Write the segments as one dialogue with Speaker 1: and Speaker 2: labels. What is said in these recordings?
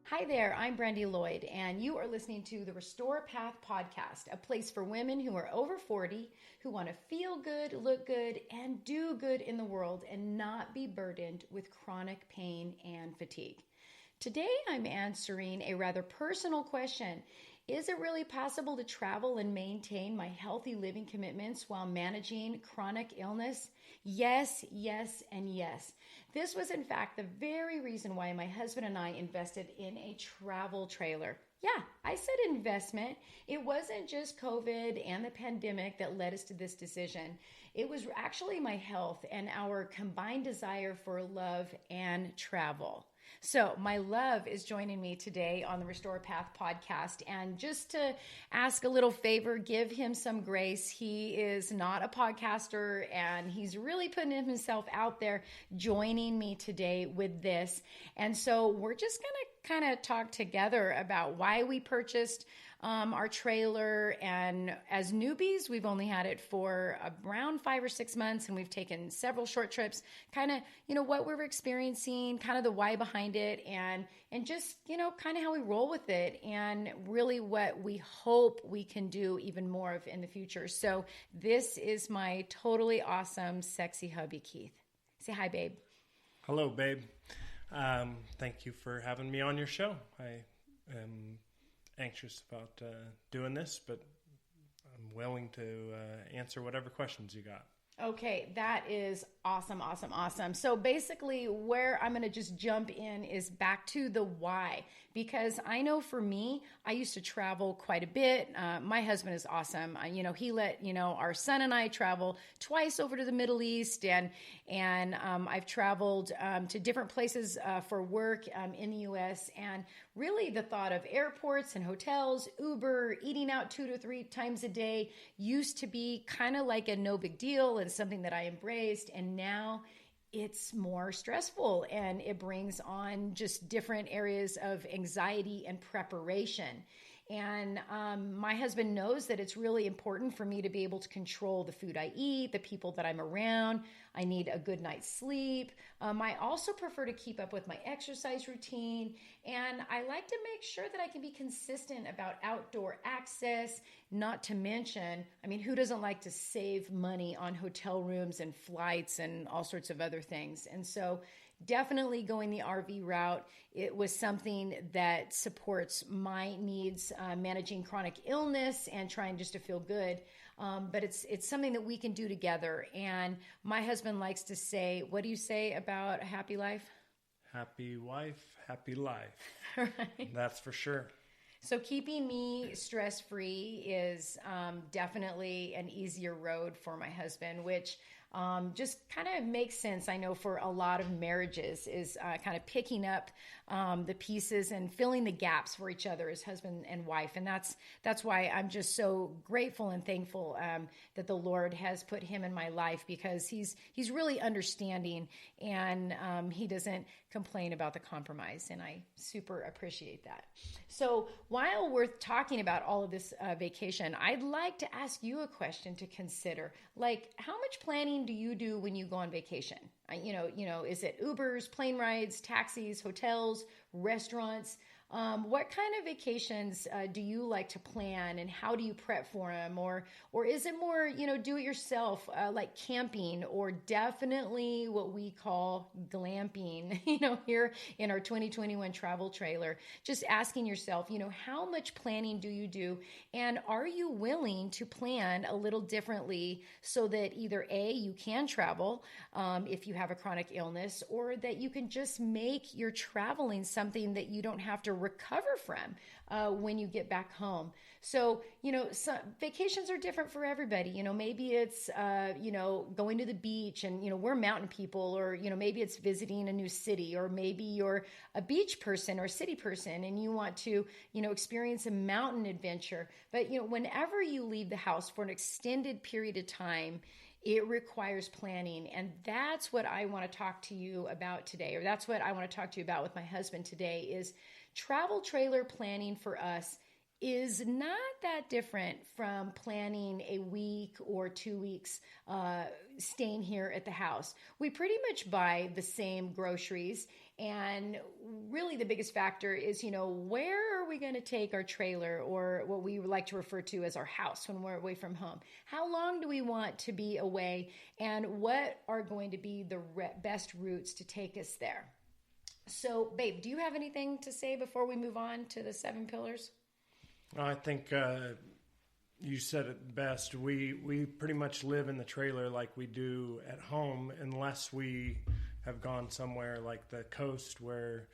Speaker 1: Hi there, I'm Brandy Lloyd, and you are listening to the Restore Path podcast, a place for women who are over 40, who want to feel good, look good, and do good in the world and not be burdened with chronic pain and fatigue. Today, I'm answering a rather personal question. Is it really possible to travel and maintain my healthy living commitments while managing chronic illness? Yes, yes, and yes. This was, in fact, the very reason why my husband and I invested in a travel trailer. Yeah, I said investment. It wasn't just COVID and the pandemic that led us to this decision. It was actually my health and our combined desire for love and travel. So my love is joining me today on the Restore Path podcast. And just to ask a little favor, give him some grace. He is not a podcaster and he's really putting himself out there joining me today with this. And so we're just going to kind of talk together about why we purchased our trailer. And as newbies, we've only had it for around 5 or 6 months, and we've taken several short trips, kind of, what we're experiencing, kind of the why behind it, and just, kind of how we roll with it, and really what we hope we can do even more of in the future. So this is my totally awesome, sexy hubby, Keith. Say hi, babe.
Speaker 2: Hello, babe. Thank you for having me on your show. I am anxious about doing this, but I'm willing to answer whatever questions you got.
Speaker 1: Okay, that is awesome, awesome, awesome. So basically where I'm going to just jump in is back to the why, because I know for me, I used to travel quite a bit. My husband is awesome. He let, our son and I travel twice over to the Middle East, and I've traveled to different places for work in the U.S. And really the thought of airports and hotels, Uber, eating out 2 to 3 times a day used to be kind of like a no big deal and something that I embraced. And now it's more stressful and it brings on just different areas of anxiety and preparation. And my husband knows that it's really important for me to be able to control the food I eat, the people that I'm around. I need a good night's sleep. I also prefer to keep up with my exercise routine. And I like to make sure that I can be consistent about outdoor access, not to mention, who doesn't like to save money on hotel rooms and flights and all sorts of other things? And so definitely going the RV route, it was something that supports my needs, managing chronic illness and trying just to feel good. But it's something that we can do together. And my husband likes to say, what do you say about a happy life?
Speaker 2: Happy wife, happy life.
Speaker 1: Right.
Speaker 2: That's for sure.
Speaker 1: So keeping me stress-free is definitely an easier road for my husband, which just kind of makes sense. I know for a lot of marriages is kind of picking up the pieces and filling the gaps for each other as husband and wife. And that's why I'm just so grateful and thankful that the Lord has put him in my life, because he's really understanding, and he doesn't complain about the compromise. And I super appreciate that. So while we're talking about all of this vacation, I'd like to ask you a question to consider. Like, how much planning do you do when you go on vacation? Is it Ubers, plane rides, taxis, hotels, restaurants? What kind of vacations do you like to plan, and how do you prep for them? Or is it more, do it yourself, like camping, or definitely what we call glamping, here in our 2021 travel trailer? Just asking yourself, how much planning do you do? And are you willing to plan a little differently so that either A, you can travel if you have a chronic illness, or that you can just make your traveling something that you don't have to recover from when you get back home. So, some vacations are different for everybody. Maybe it's, going to the beach, and, we're mountain people, or, maybe it's visiting a new city, or maybe you're a beach person or a city person and you want to, experience a mountain adventure. But, whenever you leave the house for an extended period of time, it requires planning. And that's what I want to talk to you about today, or that's what I want to talk to you about with my husband today, is travel trailer planning for us is not that different from planning a week or 2 weeks staying here at the house. We pretty much buy the same groceries, and really the biggest factor is, where are we going to take our trailer, or what we like to refer to as our house when we're away from home? How long do we want to be away, and what are going to be the best routes to take us there? So, babe, do you have anything to say before we move on to the 7 pillars?
Speaker 2: I think you said it best. We pretty much live in the trailer like we do at home, unless we have gone somewhere like the coast where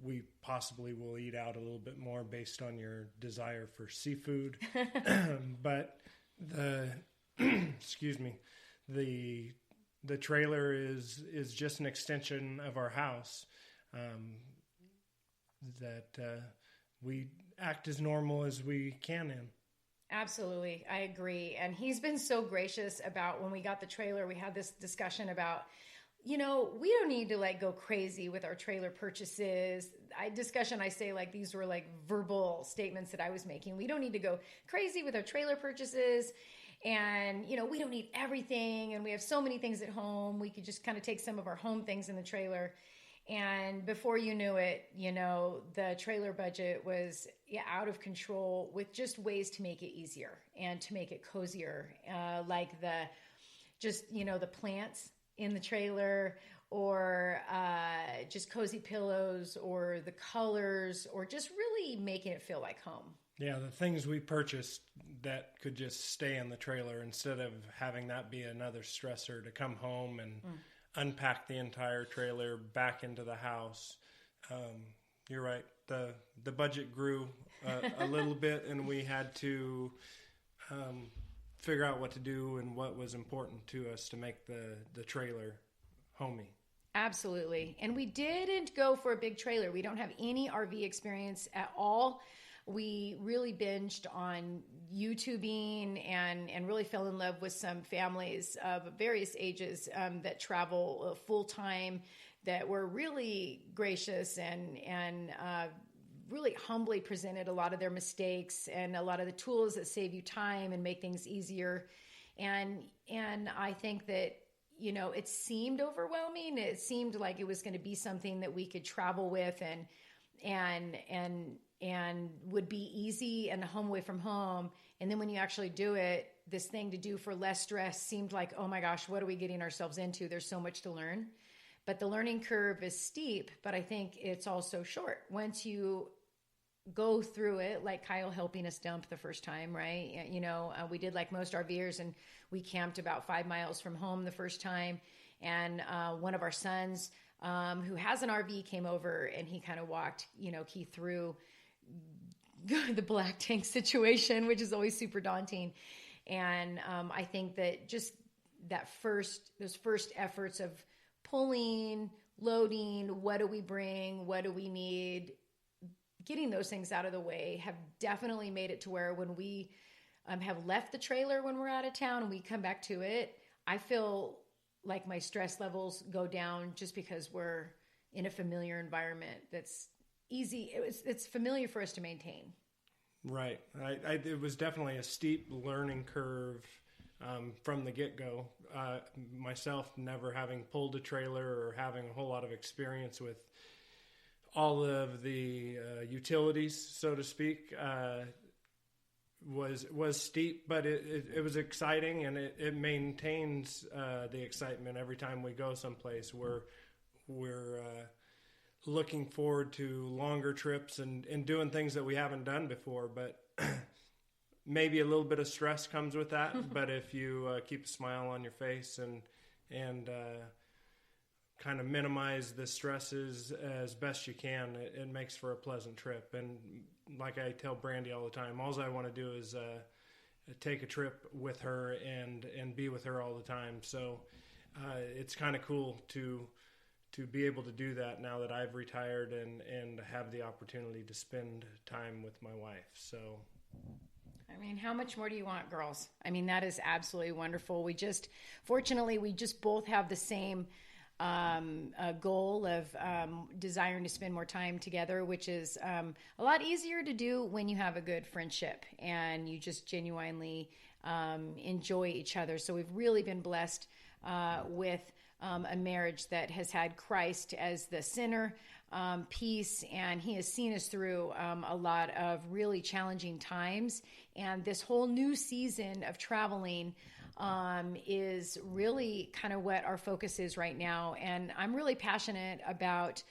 Speaker 2: we possibly will eat out a little bit more based on your desire for seafood. But excuse me, the trailer is just an extension of our house. We act as normal as we can in.
Speaker 1: Absolutely. I agree. And he's been so gracious about, when we got the trailer, we had this discussion about, we don't need to go crazy with our trailer purchases. I say these were verbal statements that I was making. We don't need to go crazy with our trailer purchases. And, we don't need everything. And we have so many things at home. We could just kind of take some of our home things in the trailer. And before you knew it, the trailer budget was out of control, with just ways to make it easier and to make it cozier, like the plants in the trailer, or just cozy pillows, or the colors, or just really making it feel like home.
Speaker 2: Yeah, the things we purchased that could just stay in the trailer instead of having that be another stressor to come home and unpack the entire trailer back into the house. You're right. The budget grew a little bit, and we had to figure out what to do and what was important to us to make the trailer homey.
Speaker 1: Absolutely. And we didn't go for a big trailer. We don't have any RV experience at all. We really binged on YouTubing and really fell in love with some families of various ages that travel full time, that were really gracious and really humbly presented a lot of their mistakes and a lot of the tools that save you time and make things easier. And I think that, it seemed overwhelming. It seemed like it was going to be something that we could travel with and would be easy and home away from home. And then when you actually do it, this thing to do for less stress seemed like, oh my gosh, what are we getting ourselves into? There's so much to learn. But the learning curve is steep, but I think it's also short. Once you go through it, like Kyle helping us dump the first time, right? We did like most RVers, and we camped about 5 miles from home the first time. And one of our sons, who has an RV, came over, and he kind of walked, Keith through the black tank situation, which is always super daunting. And I think that just those first efforts of pulling, loading, what do we bring, what do we need, getting those things out of the way have definitely made it to where when we have left the trailer when we're out of town and we come back to it, I feel like my stress levels go down, just because we're in a familiar environment that's easy. It's familiar for us to maintain.
Speaker 2: Right. It was definitely a steep learning curve from the get-go. Myself never having pulled a trailer or having a whole lot of experience with all of the utilities, so to speak, was steep, but it was exciting, and it maintains the excitement every time we go someplace. We're looking forward to longer trips and doing things that we haven't done before, but maybe a little bit of stress comes with that. But if you keep a smile on your face and kind of minimize the stresses as best you can, it makes for a pleasant trip. And like I tell Brandy all the time, all I want to do is take a trip with her and be with her all the time. So it's kind of cool to be able to do that now that I've retired and have the opportunity to spend time with my wife. So,
Speaker 1: I mean, how much more do you want, girls? I mean, that is absolutely wonderful. Fortunately, we just both have the same a goal of desiring to spend more time together, which is a lot easier to do when you have a good friendship and you just genuinely enjoy each other. So we've really been blessed with a marriage that has had Christ as the center piece, and he has seen us through a lot of really challenging times. And this whole new season of traveling is really kind of what our focus is right now. And I'm really passionate about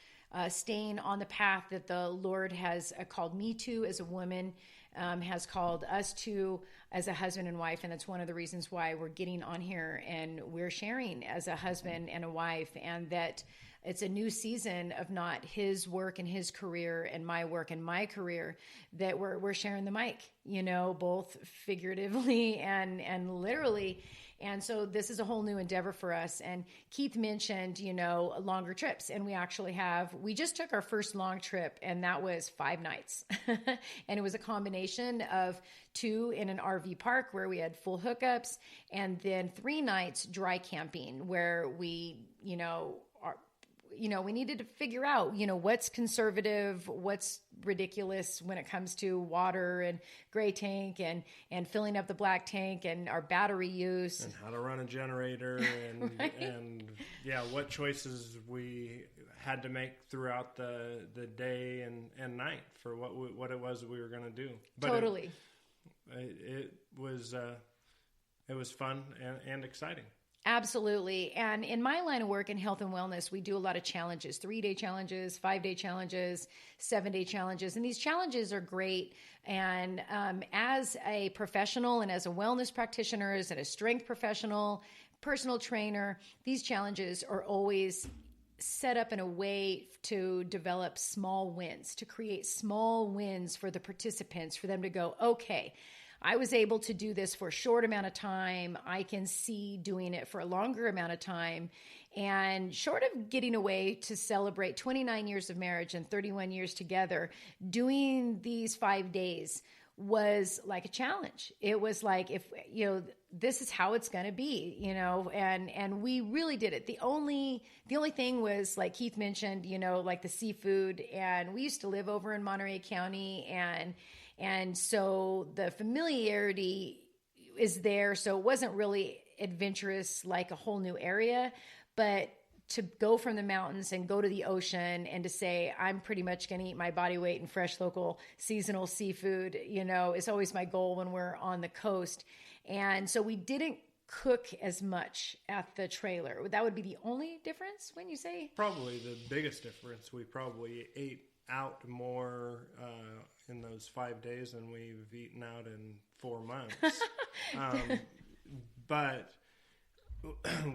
Speaker 1: staying on the path that the Lord has called me to as a woman, has called us to as a husband and wife. And that's one of the reasons why we're getting on here and we're sharing as a husband and a wife, and that it's a new season of not his work and his career and my work and my career, that we're sharing the mic, both figuratively and literally. And so this is a whole new endeavor for us. And Keith mentioned, longer trips. And we just took our first long trip, and that was 5 nights. And it was a combination of 2 in an RV park where we had full hookups, and then 3 nights dry camping where we needed to figure out, what's conservative, what's ridiculous when it comes to water and gray tank and filling up the black tank and our battery use.
Speaker 2: And how to run a generator and, right? And what choices we had to make throughout the day and night for what it was that we were going to do. But
Speaker 1: totally.
Speaker 2: It was fun and exciting.
Speaker 1: Absolutely. And in my line of work in health and wellness, we do a lot of challenges, 3-day challenges, 5-day challenges, 7-day challenges. And these challenges are great. And as a professional and as a wellness practitioner, as a strength professional, personal trainer, these challenges are always set up in a way to develop small wins, to create small wins for the participants, for them to go, okay, I was able to do this for a short amount of time. I can see doing it for a longer amount of time. And short of getting away to celebrate 29 years of marriage and 31 years together, doing these 5 days was like a challenge. It was like, if, this is how it's going to be, and we really did it. The only thing was, like Keith mentioned, like the seafood, and we used to live over in Monterey County, and so the familiarity is there. So it wasn't really adventurous, like a whole new area, but to go from the mountains and go to the ocean and to say, I'm pretty much going to eat my body weight in fresh, local, seasonal seafood, is always my goal when we're on the coast. And so we didn't cook as much at the trailer. That would be the only difference when you say?
Speaker 2: Probably the biggest difference. We probably ate out more in those 5 days than we've eaten out in 4 months. But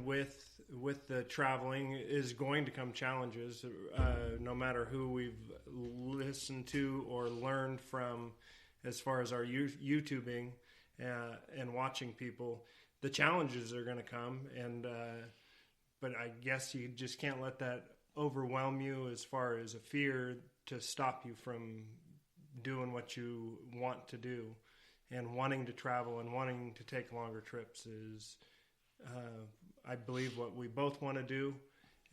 Speaker 2: with the traveling is going to come challenges, no matter who we've listened to or learned from as far as our YouTubing and watching people. The challenges are going to come, but I guess you just can't let that overwhelm you as far as a fear to stop you from doing what you want to do, and wanting to travel and wanting to take longer trips is, I believe, what we both want to do,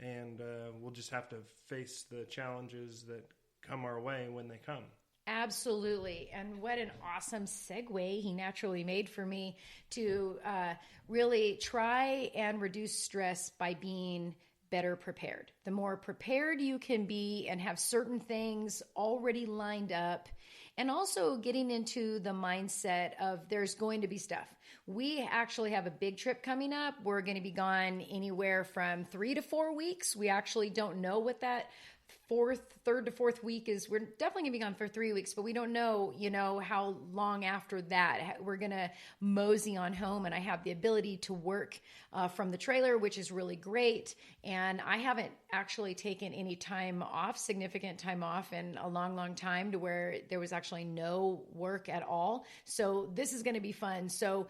Speaker 2: and we'll just have to face the challenges that come our way when they come.
Speaker 1: Absolutely. And what an awesome segue he naturally made for me to really try and reduce stress by being better prepared. The more prepared you can be and have certain things already lined up, and also getting into the mindset of there's going to be stuff. We actually have a big trip coming up. We're going to be gone anywhere from 3 to 4 weeks. We actually don't know what that third to fourth week is. We're definitely gonna be gone for 3 weeks, but we don't know, how long after that. We're gonna mosey on home, and I have the ability to work from the trailer, which is really great. And I haven't actually taken any significant time off in a long, long time, to where there was actually no work at all. So this is gonna be fun. So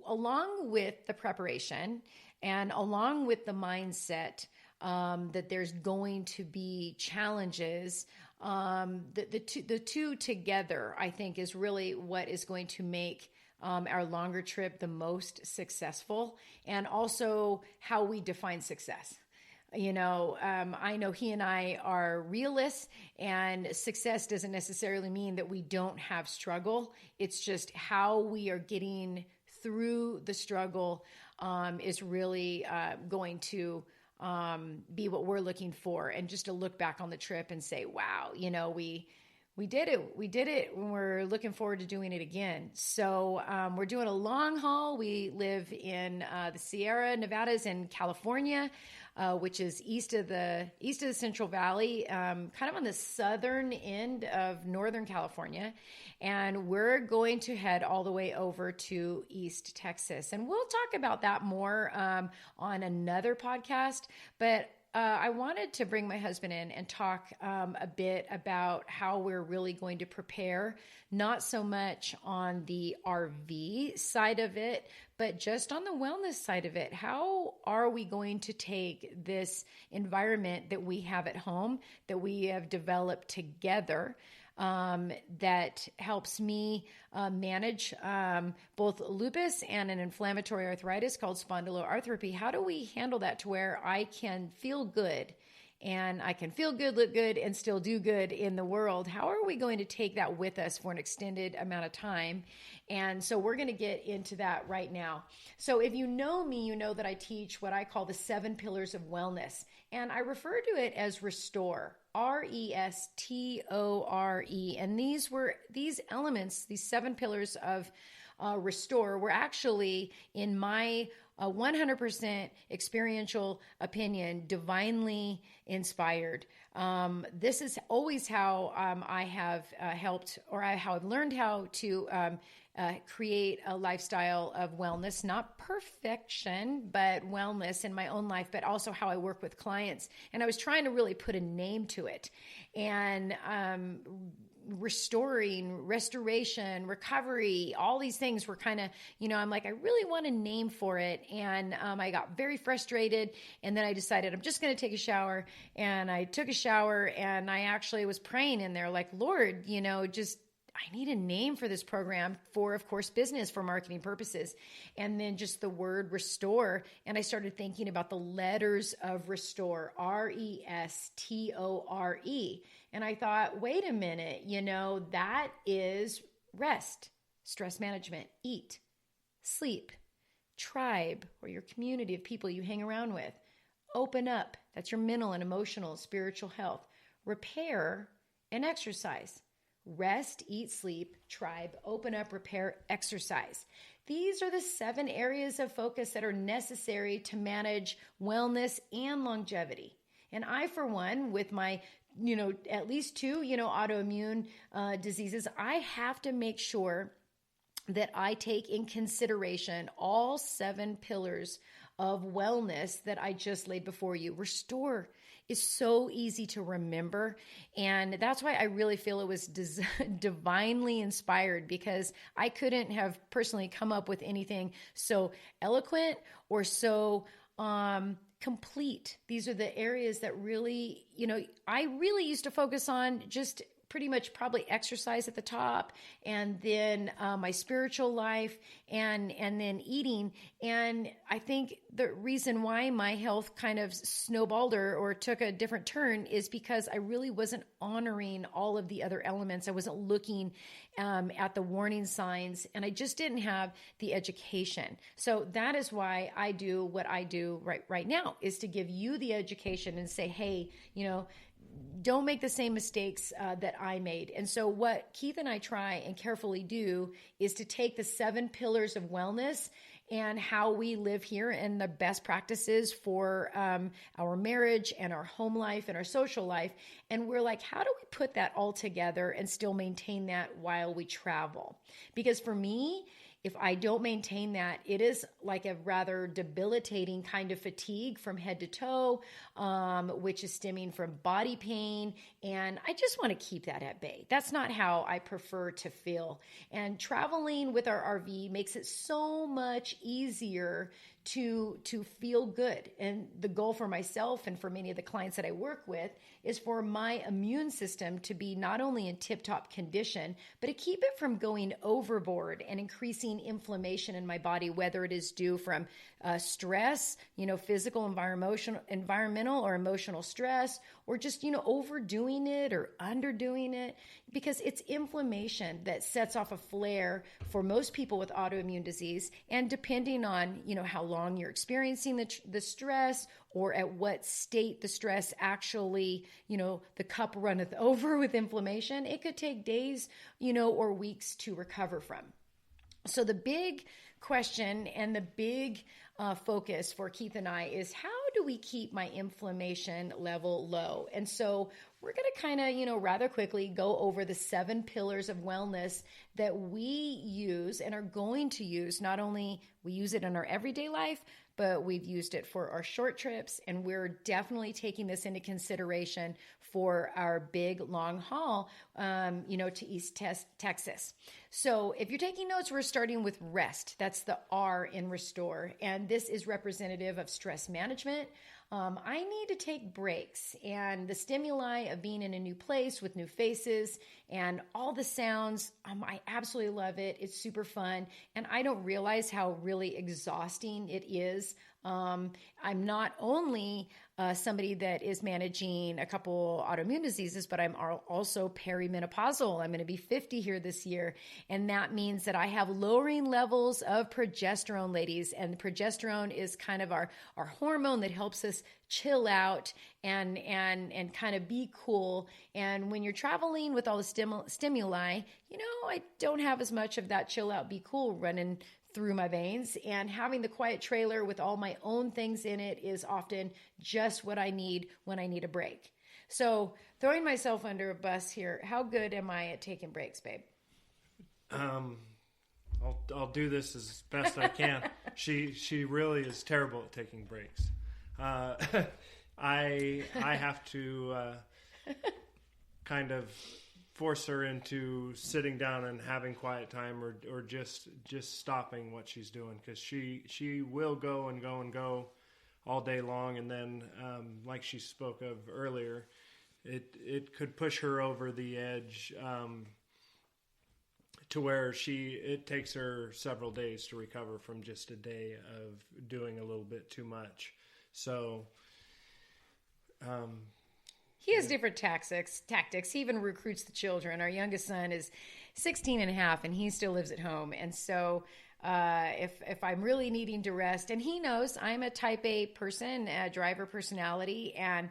Speaker 1: along with the preparation and along with the mindset, that there's going to be challenges. The two together, I think, is really what is going to make our longer trip the most successful, and also how we define success. I know he and I are realists, and success doesn't necessarily mean that we don't have struggle. It's just how we are getting through the struggle is really going to be what we're looking for. And just to look back on the trip and say, wow, we did it. We did it. We're looking forward to doing it again. So we're doing a long haul. We live in the Sierra Nevadas in California, which is east of the Central Valley, kind of on the southern end of Northern California. And we're going to head all the way over to East Texas. And we'll talk about that more on another podcast. But I wanted to bring my husband in and talk a bit about how we're really going to prepare, not so much on the RV side of it, but just on the wellness side of it. How are we going to take this environment that we have at home, that we have developed together, that helps me manage both lupus and an inflammatory arthritis called spondyloarthropathy? How do we handle that to where I can feel good and I can feel good, look good, and still do good in the world? How are we going to take that with us for an extended amount of time? And so we're going to get into that right now. So if you know me, you know that I teach what I call the 7 pillars of wellness. And I refer to it as Restore, RESTORE. And these elements, these 7 pillars of Restore, were actually, in my 100% experiential opinion, divinely inspired. This is always how I have helped, or how I've learned how to create a lifestyle of wellness, not perfection, but wellness in my own life, but also how I work with clients. And I was trying to really put a name to it. And restoration, recovery, all these things were kind of, I'm like, I really want a name for it. And I got very frustrated. And then I decided I'm just going to take a shower. And I took a shower, and I actually was praying in there like, Lord, I need a name for this program for, of course, business, for marketing purposes. And then just the word restore. And I started thinking about the letters of restore, RESTORE. And I thought, wait a minute, that is rest, stress management, eat, sleep, tribe, or your community of people you hang around with, open up. That's your mental and emotional, spiritual health, repair, and exercise. Rest, eat, sleep, tribe, open up, repair, exercise. These are the 7 areas of focus that are necessary to manage wellness and longevity. And I, for one, with my, at least 2, autoimmune diseases, I have to make sure that I take in consideration all 7 pillars of wellness that I just laid before you. Restore is so easy to remember. And that's why I really feel it was divinely inspired, because I couldn't have personally come up with anything so eloquent or so complete. These are the areas that really, I really used to focus on just pretty much probably exercise at the top, and then my spiritual life, and then eating. And I think the reason why my health kind of snowballed or took a different turn is because I really wasn't honoring all of the other elements. I wasn't looking at the warning signs, and I just didn't have the education. So that is why I do what I do right now, is to give you the education and say, hey, don't make the same mistakes that I made. And so what Keith and I try and carefully do is to take the 7 pillars of wellness and how we live here, and the best practices for our marriage and our home life and our social life. And we're like, how do we put that all together and still maintain that while we travel? Because for me, if I don't maintain that, it is like a rather debilitating kind of fatigue from head to toe, which is stemming from body pain. And I just want to keep that at bay. That's not how I prefer to feel. And traveling with our RV makes it so much easier to feel good. And the goal for myself and for many of the clients that I work with is for my immune system to be not only in tip-top condition, but to keep it from going overboard and increasing inflammation in my body, whether it is due from stress, physical, environmental or emotional stress, or just, overdoing it or underdoing it, because it's inflammation that sets off a flare for most people with autoimmune disease. And depending on, how long you're experiencing the stress, or at what state the stress actually, the cup runneth over with inflammation, it could take days, or weeks to recover from. So the big question and the big focus for Keith and I is, how do we keep my inflammation level low? And so we're going to kind of, rather quickly go over the 7 pillars of wellness that we use and are going to use. Not only we use it in our everyday life, but we've used it for our short trips, and we're definitely taking this into consideration for our big long haul, to East Texas. So if you're taking notes, we're starting with rest. That's the R in restore. And this is representative of stress management. I need to take breaks, and the stimuli of being in a new place with new faces and all the sounds, I absolutely love it. It's super fun. And I don't realize how really exhausting it is. I'm not only somebody that is managing a couple autoimmune diseases, but I'm also perimenopausal. I'm going to be 50 here this year. And that means that I have lowering levels of progesterone, ladies. And progesterone is kind of our hormone that helps us chill out and kind of be cool. And when you're traveling with all the stimuli, I don't have as much of that chill out, be cool running through my veins, and having the quiet trailer with all my own things in it is often just what I need when I need a break. So throwing myself under a bus here, how good am I at taking breaks, babe?
Speaker 2: I'll do this as best I can. She really is terrible at taking breaks. I have to kind of force her into sitting down and having quiet time, or just stopping what she's doing, because she will go and go and go all day long, and then like she spoke of earlier, it could push her over the edge to where it takes her several days to recover from just a day of doing a little bit too much. So
Speaker 1: he has different tactics. He even recruits the children. Our youngest son is 16 and a half, and he still lives at home. And so if I'm really needing to rest, and he knows I'm a type A person, a driver personality, and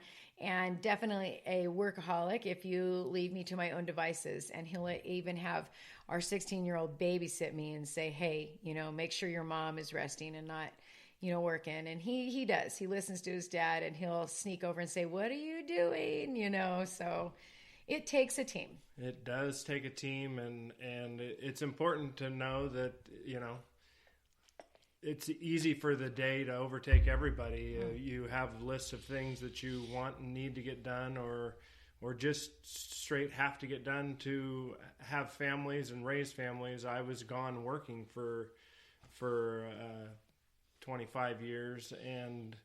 Speaker 1: definitely a workaholic if you leave me to my own devices. And he'll even have our 16-year-old babysit me and say, hey, make sure your mom is resting and not working. And he does. He listens to his dad, and he'll sneak over and say, what are you doing? So it takes a team.
Speaker 2: It does take a team, and it's important to know that, it's easy for the day to overtake everybody. You have lists of things that you want and need to get done, or just straight have to get done to have families and raise families. I was gone working for 25 years, and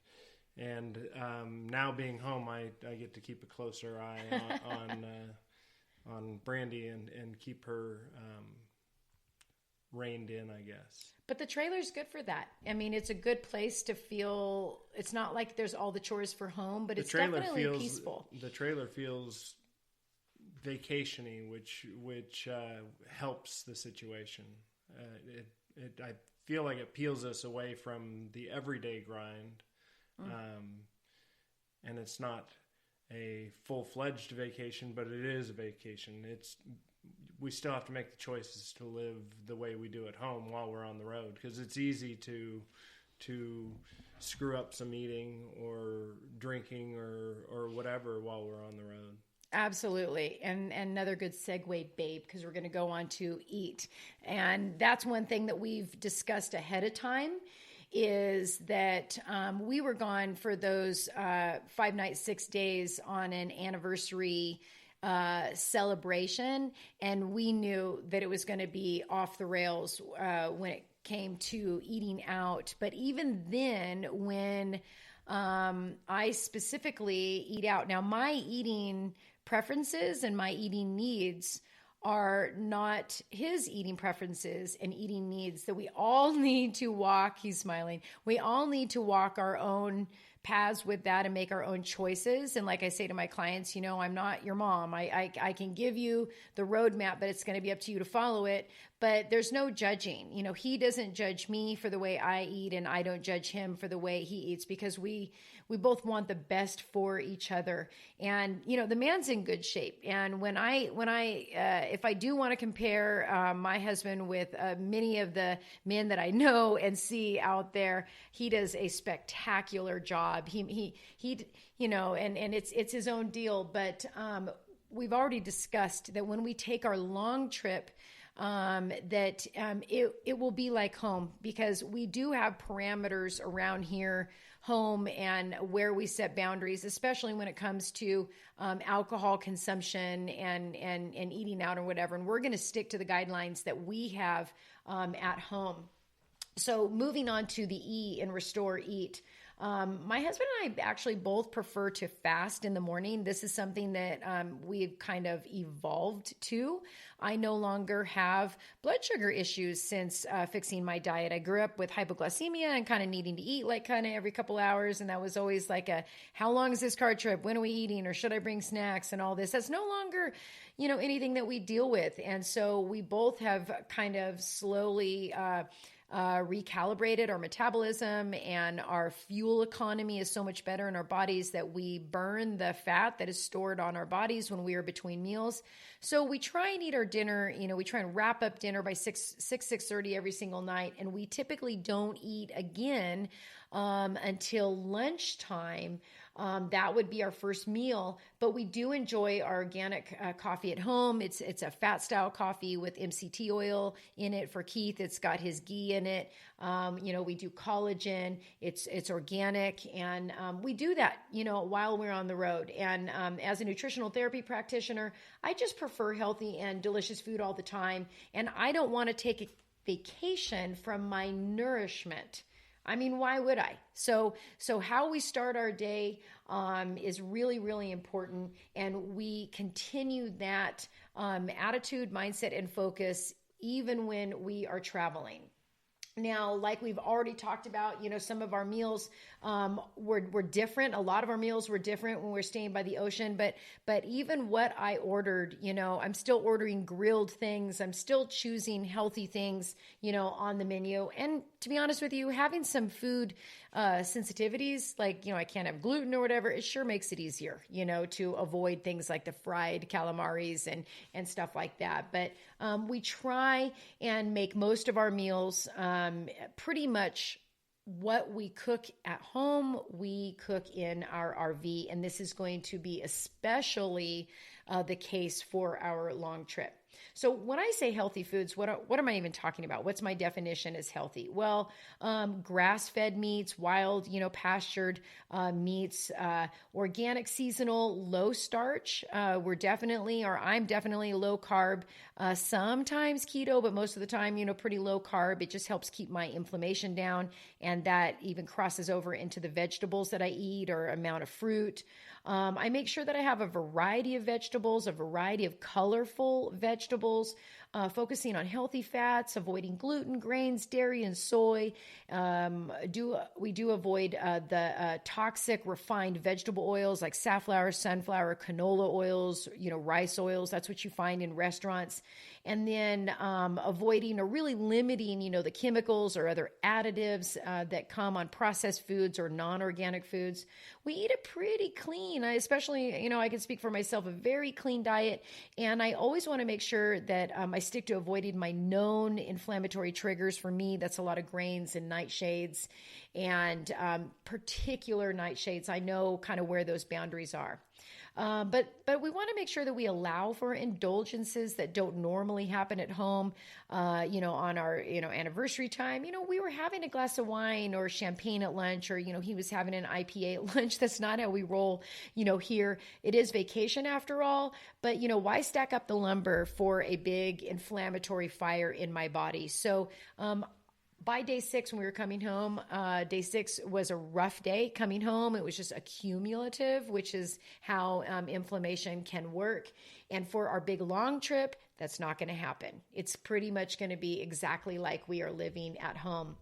Speaker 2: now being home, I get to keep a closer eye on Brandy and keep her reined in, I guess.
Speaker 1: But the trailer's good for that. I mean, it's a good place to feel. It's not like there's all the chores for home, but it's definitely peaceful.
Speaker 2: The trailer feels vacation-y, which helps the situation. I feel like it peels us away from the everyday grind. And it's not a full-fledged vacation, but it is a vacation. We still have to make the choices to live the way we do at home while we're on the road, because it's easy to screw up some eating or drinking or whatever while we're on the road.
Speaker 1: Absolutely. And another good segue, babe, because we're going to go on to eat. And that's one thing that we've discussed ahead of time, is that we were gone for those 5 nights, 6 days on an anniversary celebration. And we knew that it was going to be off the rails when it came to eating out. But even then, when I specifically eat out, now my eating preferences and my eating needs are not his eating preferences and eating needs, that we all need to walk. He's smiling. We all need to walk our own paths with that and make our own choices. And like I say to my clients, I'm not your mom. I can give you the roadmap, but it's going to be up to you to follow it. But there's no judging. He doesn't judge me for the way I eat, and I don't judge him for the way he eats, because we both want the best for each other. And, the man's in good shape. And if I do want to compare my husband with many of the men that I know and see out there, he does a spectacular job. He and it's his own deal. But we've already discussed that when we take our long trip, it will be like home, because we do have parameters around here, home, and where we set boundaries, especially when it comes to alcohol consumption and eating out or whatever. And we're going to stick to the guidelines that we have at home. So moving on to the E in Restore Eat. My husband and I actually both prefer to fast in the morning. This is something that we've kind of evolved to. I no longer have blood sugar issues since fixing my diet. I grew up with hypoglycemia and kind of needing to eat like kind of every couple hours. And that was always like how long is this car trip? When are we eating? Or should I bring snacks and all this? That's no longer, anything that we deal with. And so we both have kind of slowly recalibrated our metabolism, and our fuel economy is so much better in our bodies that we burn the fat that is stored on our bodies when we are between meals. So we try and eat our dinner, we try and wrap up dinner by 6:30 every single night. And we typically don't eat again until lunchtime. That would be our first meal, but we do enjoy our organic coffee at home. It's a fat style coffee with MCT oil in it for Keith. It's got his ghee in it. We do collagen. It's organic, and we do that, while we're on the road. And as a nutritional therapy practitioner, I just prefer healthy and delicious food all the time, and I don't want to take a vacation from my nourishment. I mean, why would I? So how we start our day is really, really important. And we continue that attitude, mindset, and focus even when we are traveling. Now, like we've already talked about, some of our meals were different. A lot of our meals were different when we were staying by the ocean. But even what I ordered, I'm still ordering grilled things. I'm still choosing healthy things, on the menu. And to be honest with you, having some food sensitivities, like, I can't have gluten or whatever, it sure makes it easier, to avoid things like the fried calamaris and stuff like that. But we try and make most of our meals pretty much what we cook at home, we cook in our RV. And this is going to be especially the case for our long trip. So when I say healthy foods, what am I even talking about? What's my definition as healthy? Well, grass-fed meats, wild, pastured meats, organic, seasonal, low starch. I'm definitely low carb, sometimes keto, but most of the time, pretty low carb. It just helps keep my inflammation down. And that even crosses over into the vegetables that I eat or amount of fruit. I make sure that I have a variety of vegetables, a variety of colorful vegetables, focusing on healthy fats, avoiding gluten, grains, dairy, and soy. We do avoid the toxic refined vegetable oils like safflower, sunflower, canola oils, rice oils. That's what you find in restaurants. And then avoiding or really limiting, the chemicals or other additives that come on processed foods or non-organic foods. We eat a pretty clean, especially, I can speak for myself, a very clean diet. And I always want to make sure that I stick to avoiding my known inflammatory triggers. For me, that's a lot of grains and nightshades, and particular nightshades. I know kind of where those boundaries are. But we want to make sure that we allow for indulgences that don't normally happen at home. On our, anniversary time, we were having a glass of wine or champagne at lunch, or, he was having an IPA at lunch. That's not how we roll, here. It is vacation after all, but, why stack up the lumber for a big inflammatory fire in my body? So, by day 6, when we were coming home, day 6 was a rough day coming home. It was just accumulative, which is how inflammation can work. And for our big long trip, that's not going to happen. It's pretty much going to be exactly like we are living at home.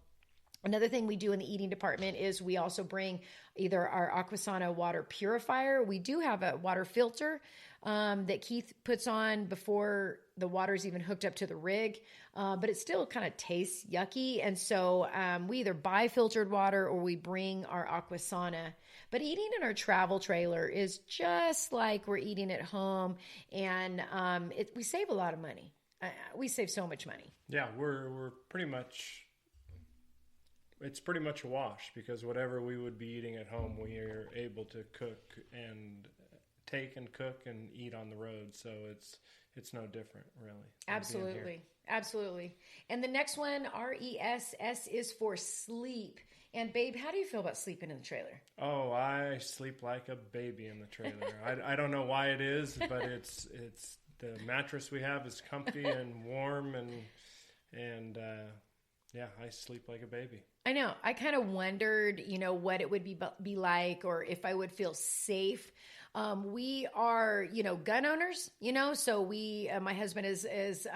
Speaker 1: Another thing we do in the eating department is we also bring either our Aquasana water purifier. We do have a water filter that Keith puts on before the water's even hooked up to the rig, but it still kind of tastes yucky. And so we either buy filtered water or we bring our Aquasana. But eating in our travel trailer is just like we're eating at home, and we save a lot of money. We save so much money.
Speaker 2: Yeah, we're pretty much... It's pretty much a wash, because whatever we would be eating at home, we are able to cook and take and cook and eat on the road. So it's no different, really.
Speaker 1: Absolutely. And the next one, RESS, is for sleep. And babe, how do you feel about sleeping in the trailer?
Speaker 2: Oh, I sleep like a baby in the trailer. I don't know why it is, but it's the mattress we have is comfy and warm, and yeah, I sleep like a baby.
Speaker 1: I know. I kind of wondered, what it would be like, or if I would feel safe. We are, gun owners, so my husband is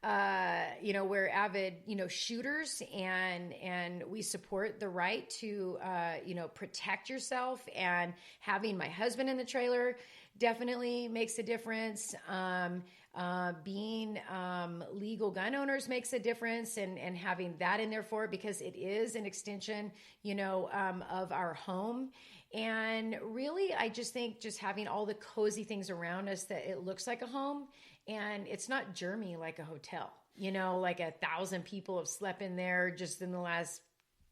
Speaker 1: we're avid, shooters, and we support the right to, protect yourself, and having my husband in the trailer definitely makes a difference. Being legal gun owners makes a difference, and having that in there for it, because it is an extension, of our home. And really, I just think just having all the cozy things around us, that it looks like a home, and it's not germy like a hotel, like 1,000 people have slept in there just in the last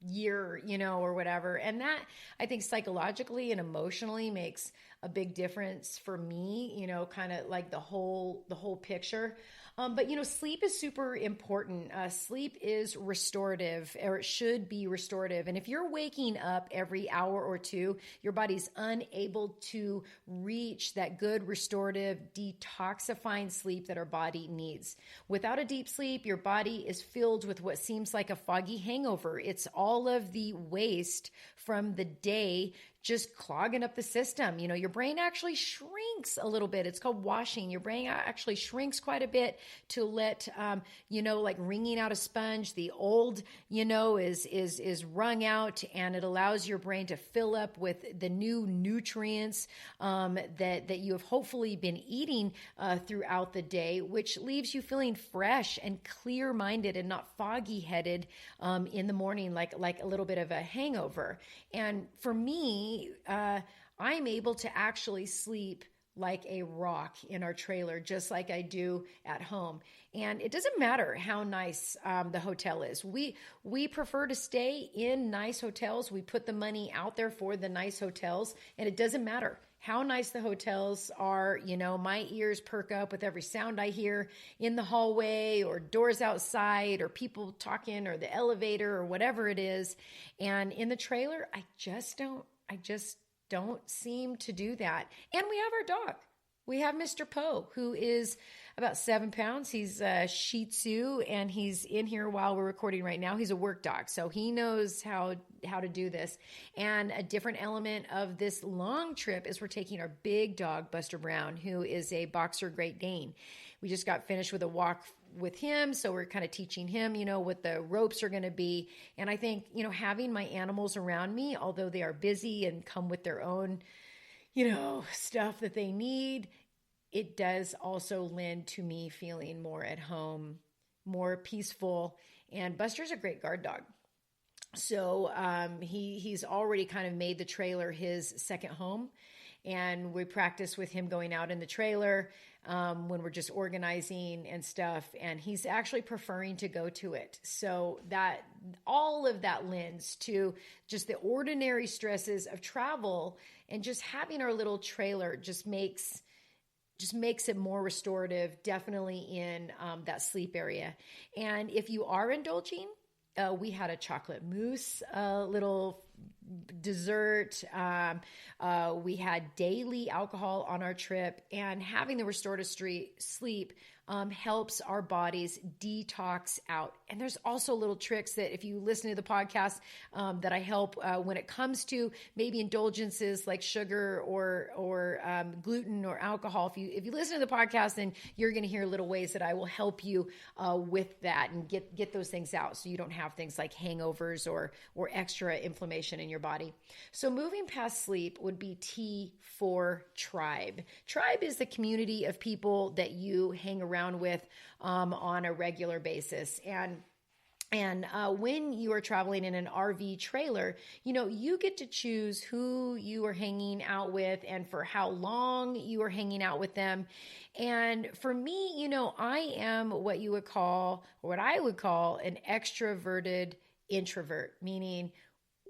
Speaker 1: year, or whatever. And that, I think, psychologically and emotionally makes a big difference for me, kind of like the whole picture. But sleep is super important. Sleep is restorative, or it should be restorative. And if you're waking up every hour or two, your body's unable to reach that good restorative, detoxifying sleep that our body needs. Without a deep sleep, your body is filled with what seems like a foggy hangover. It's all of the waste from the day just clogging up the system. Your brain actually shrinks a little bit. It's called washing. Your brain actually shrinks quite a bit to let, like wringing out a sponge. The old, is wrung out, and it allows your brain to fill up with the new nutrients that you have hopefully been eating throughout the day, which leaves you feeling fresh and clear-minded and not foggy-headed in the morning, like a little bit of a hangover. And for me, I'm able to actually sleep like a rock in our trailer, just like I do at home. And it doesn't matter how nice the hotel is. We prefer to stay in nice hotels. We put the money out there for the nice hotels, and it doesn't matter how nice the hotels are. My ears perk up with every sound I hear in the hallway, or doors outside, or people talking, or the elevator, or whatever it is. And in the trailer, I just don't seem to do that. And we have our dog. We have Mr. Poe, who is about 7 pounds. He's a Shih Tzu, and he's in here while we're recording right now. He's a work dog, so he knows how to do this. And a different element of this long trip is we're taking our big dog, Buster Brown, who is a boxer Great Dane. We just got finished with a walk with him, so we're kind of teaching him, what the ropes are going to be. And I think, having my animals around me, although they are busy and come with their own, stuff that they need, it does also lend to me feeling more at home, more peaceful. And Buster's a great guard dog. So he's already kind of made the trailer his second home. And we practice with him going out in the trailer when we're just organizing and stuff. And he's actually preferring to go to it. So that all of that lends to just the ordinary stresses of travel, and just having our little trailer just makes it more restorative, definitely in that sleep area. And if you are indulging, we had a chocolate mousse, little dessert. We had daily alcohol on our trip, and having the restorative sleep helps our bodies detox out. And there's also little tricks that if you listen to the podcast that I help when it comes to maybe indulgences like sugar or gluten or alcohol. If you listen to the podcast, then you're going to hear little ways that I will help you with that and get those things out so you don't have things like hangovers or extra inflammation in your body. So moving past sleep would be T for tribe. Tribe is the community of people that you hang around with on a regular basis. And when you are traveling in an RV trailer, you get to choose who you are hanging out with and for how long you are hanging out with them. And for me, I am what I would call an extroverted introvert, meaning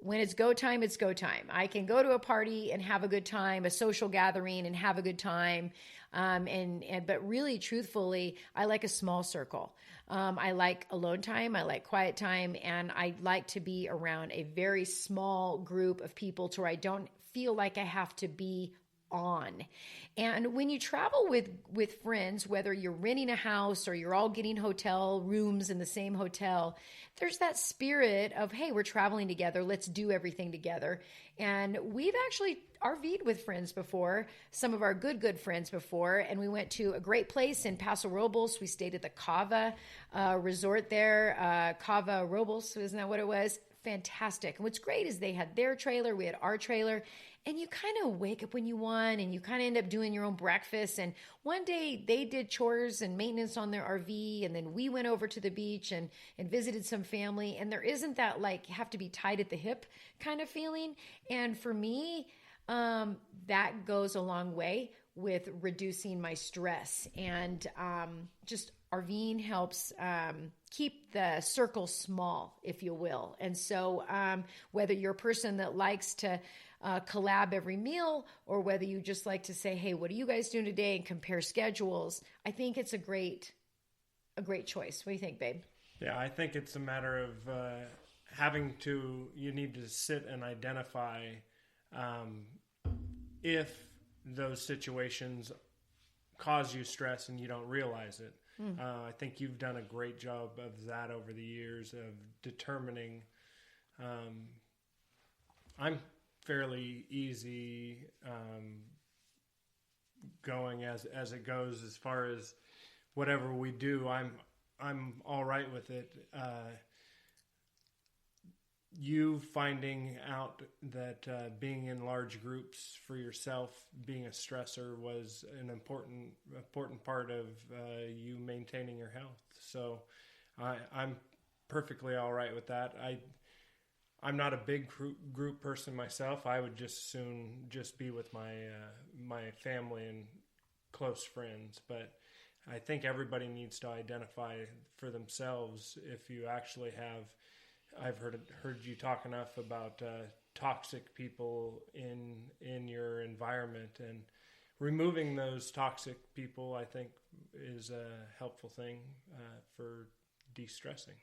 Speaker 1: when it's go time, it's go time. I can go to a party and have a good time, a social gathering and have a good time. But really, truthfully, I like a small circle. I like alone time. I like quiet time. And I like to be around a very small group of people to where I don't feel like I have to be on. And when you travel with friends, whether you're renting a house or you're all getting hotel rooms in the same hotel, there's that spirit of, hey, we're traveling together. Let's do everything together. And we've actually RV'd with friends before, some of our good friends before. And we went to a great place in Paso Robles. We stayed at the Cava resort there. Cava Robles, isn't that what it was? Fantastic. And what's great is they had their trailer, we had our trailer, and you kind of wake up when you want and you kind of end up doing your own breakfast. And one day they did chores and maintenance on their RV, and then we went over to the beach and visited some family. And there isn't that like have to be tied at the hip kind of feeling. And for me, that goes a long way with reducing my stress. And just RVing helps keep the circle small, if you will. And so whether you're a person that likes to collab every meal, or whether you just like to say, hey, what are you guys doing today, and compare schedules, I think it's a great choice. What do you think, babe?
Speaker 2: Yeah, I think it's a matter of you need to sit and identify if those situations cause you stress and you don't realize it. I think you've done a great job of that over the years of determining. I'm fairly easy going as it goes as far as whatever we do. I'm all right with it. You finding out that being in large groups for yourself, being a stressor, was an important part of you maintaining your health. So I'm perfectly all right with that. I'm not a big group person myself. I would just soon just be with my family and close friends. But I think everybody needs to identify for themselves if you actually have. I've heard you talk enough about toxic people in your environment, and removing those toxic people, I think, is a helpful thing for de-stressing.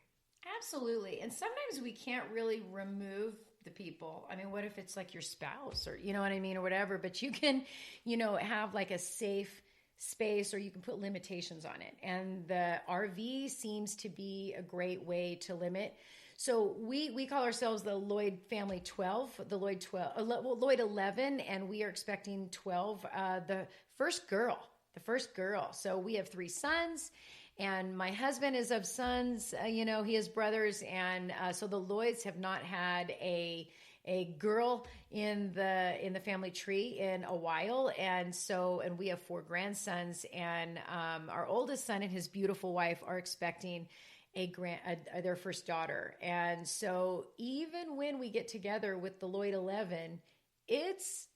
Speaker 1: Absolutely. And sometimes we can't really remove the people. I mean, what if it's like your spouse, or you know what I mean, or whatever, but you can, have like a safe space, or you can put limitations on it. And the RV seems to be a great way to limit. So we call ourselves the Lloyd family 12, the Lloyd 12, Lloyd 11, and we are expecting 12, the first girl. So we have 3 sons, and my husband is of sons, he has brothers. And so the Lloyds have not had a girl in the family tree in a while. And we have 4 grandsons, and our oldest son and his beautiful wife are expecting their first daughter. And so even when we get together with the Lloyd 11, it's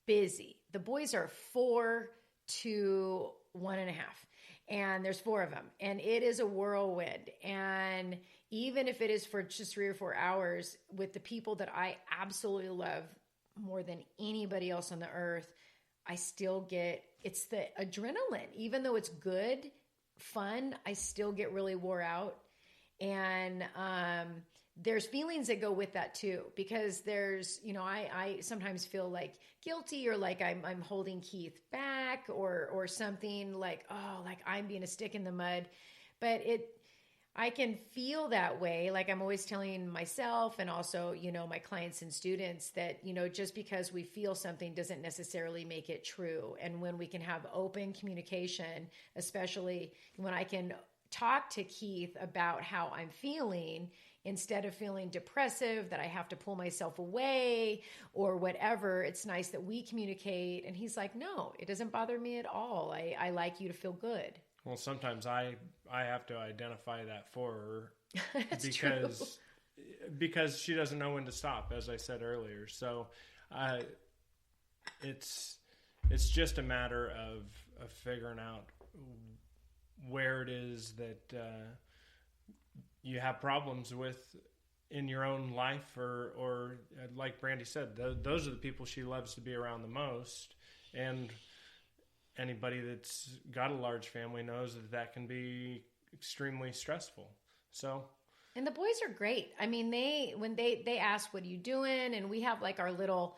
Speaker 1: busy. The boys are 4 to 1.5, and there's 4 of them, and it is a whirlwind. And even if it is for just 3 or 4 hours with the people that I absolutely love more than anybody else on the earth, I still it's the adrenaline. Even though it's good, fun, I still get really wore out. And there's feelings that go with that too, because there's, I sometimes feel like guilty, or like I'm holding Keith back, or something like, oh, like I'm being a stick in the mud. But I can feel that way. Like I'm always telling myself, and also, my clients and students, that, just because we feel something doesn't necessarily make it true. And when we can have open communication, especially when I can talk to Keith about how I'm feeling, instead of feeling depressive, that I have to pull myself away or whatever, it's nice that we communicate. And he's like, no, it doesn't bother me at all. I like you to feel good.
Speaker 2: Well, sometimes I have to identify that for her
Speaker 1: That's true.
Speaker 2: because she doesn't know when to stop, as I said earlier. So it's just a matter of figuring out where it is that you have problems with in your own life, or like Brandy said, those are the people she loves to be around the most. And anybody that's got a large family knows that can be extremely stressful. So,
Speaker 1: and the boys are great. I mean, when they ask, what are you doing? And we have like our little,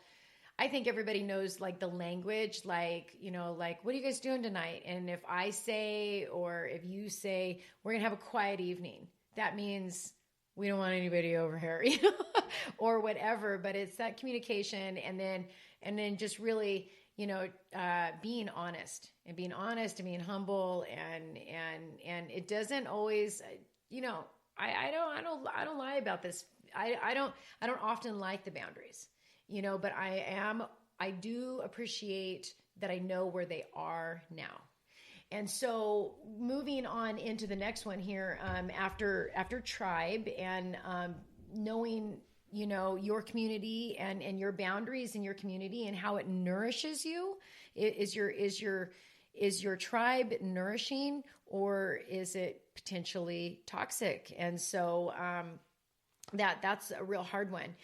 Speaker 1: I think everybody knows like the language, like, like, what are you guys doing tonight? And if I say, or if you say, we're going to have a quiet evening, that means we don't want anybody over here, or whatever. But it's that communication. And then just really, being honest and being humble, and it doesn't always, I don't lie about this. I don't often like the boundaries, but I do appreciate that I know where they are now. And so moving on into the next one here, after tribe, and knowing, your community and your boundaries in your community and how it nourishes you. Is your tribe nourishing, or is it potentially toxic? And so that's a real hard one.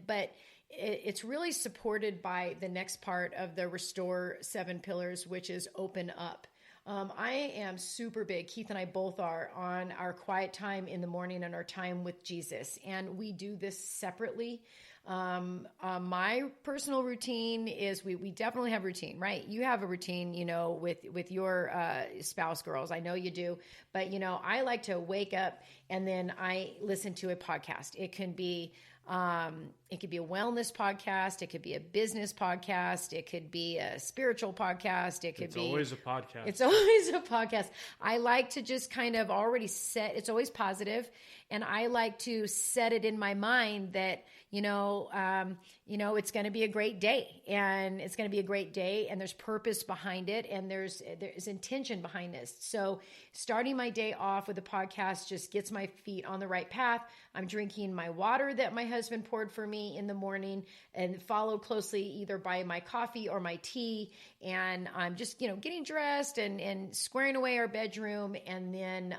Speaker 1: But it's really supported by the next part of the Restore 7 pillars, which is open up. I am super big, Keith and I both are, on our quiet time in the morning and our time with Jesus. And we do this separately. My personal routine is we definitely have routine, right? You have a routine, with your spouse, girls. I know you do. But, I like to wake up and then I listen to a podcast. It can be a wellness podcast. It could be a business podcast. It could be a spiritual podcast. It's
Speaker 2: always a podcast.
Speaker 1: It's always a podcast. I like to just kind of already it's always positive. And I like to set it in my mind that, it's going to be a great day, and it's going to be a great day, and there's purpose behind it, and there's intention behind this. So starting my day off with a podcast just gets my feet on the right path. I'm drinking my water that my husband poured for me in the morning, and followed closely either by my coffee or my tea. And I'm just, getting dressed and squaring away our bedroom. And then,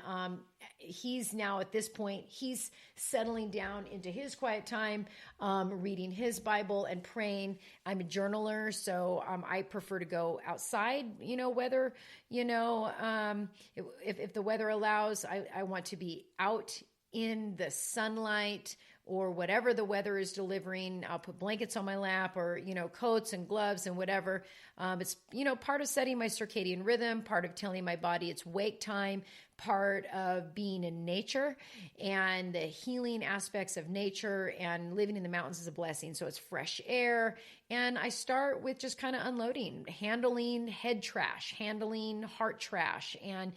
Speaker 1: he's now at this point, he's settling down into his quiet time, reading his Bible and praying. I'm a journaler, so I prefer to go outside, whether, if the weather allows, I want to be out in the sunlight, or whatever the weather is delivering. I'll put blankets on my lap, or, coats and gloves and whatever. It's, part of setting my circadian rhythm, part of telling my body it's wake time, part of being in nature, and the healing aspects of nature, and living in the mountains is a blessing. So it's fresh air. And I start with just kind of unloading, handling head trash, handling heart trash, and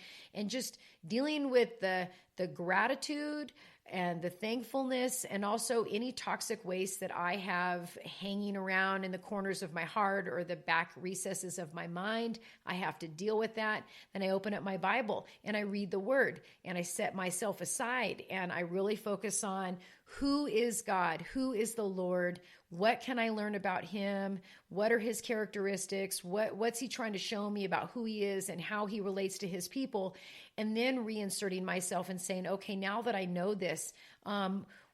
Speaker 1: just dealing with the gratitude and the thankfulness, and also any toxic waste that I have hanging around in the corners of my heart or the back recesses of my mind. I have to deal with that. Then I open up my Bible and I read the Word, and I set myself aside, and I really focus on who is God, who is the Lord, what can I learn about him, what are his characteristics, what's he trying to show me about who he is and how he relates to his people, and then reinserting myself and saying, okay, now that I know this,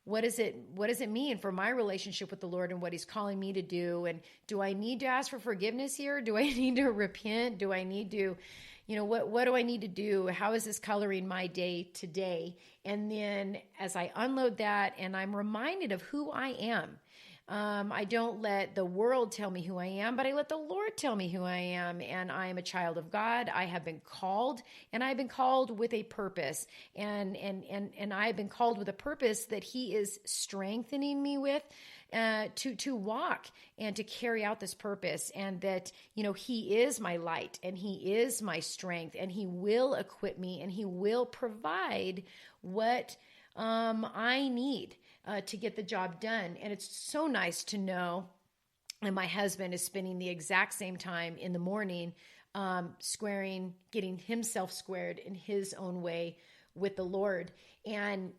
Speaker 1: what does it mean for my relationship with the Lord and what he's calling me to do? And do I need to ask for forgiveness here? Do I need to repent? Do I need to, what do I need to do? How is this coloring my day today? And then as I unload that and I'm reminded of who I am, I don't let the world tell me who I am, but I let the Lord tell me who I am. And I am a child of God. I have been called, and I've been called with a purpose. And I have been called with a purpose that He is strengthening me with, to walk and to carry out this purpose. And that, He is my light, and He is my strength, and He will equip me, and He will provide what I need to get the job done. And it's so nice to know. And my husband is spending the exact same time in the morning, getting himself squared in his own way with the Lord. And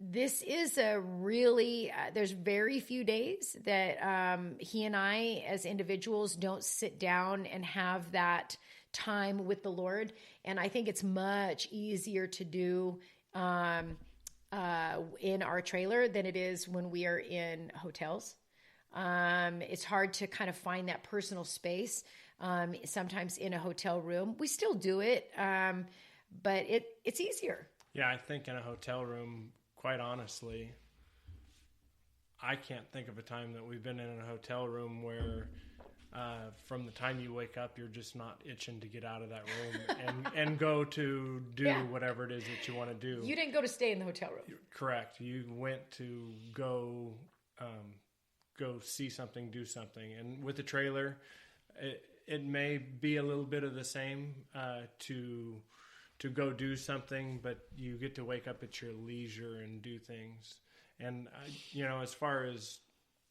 Speaker 1: this is a really, there's very few days that he and I as individuals don't sit down and have that time with the Lord. And I think it's much easier to do in our trailer than it is when we are in hotels. It's hard to kind of find that personal space. Sometimes in a hotel room, we still do it, but it's easier.
Speaker 2: Yeah, I think in a hotel room, quite honestly, I can't think of a time that we've been in a hotel room where from the time you wake up, you're just not itching to get out of that room and go to do whatever it is that you want to do.
Speaker 1: You didn't go to stay in the hotel room.
Speaker 2: Correct. You went to go see something, do something. And with the trailer, it may be a little bit of the same to go do something, but you get to wake up at your leisure and do things. And, as far as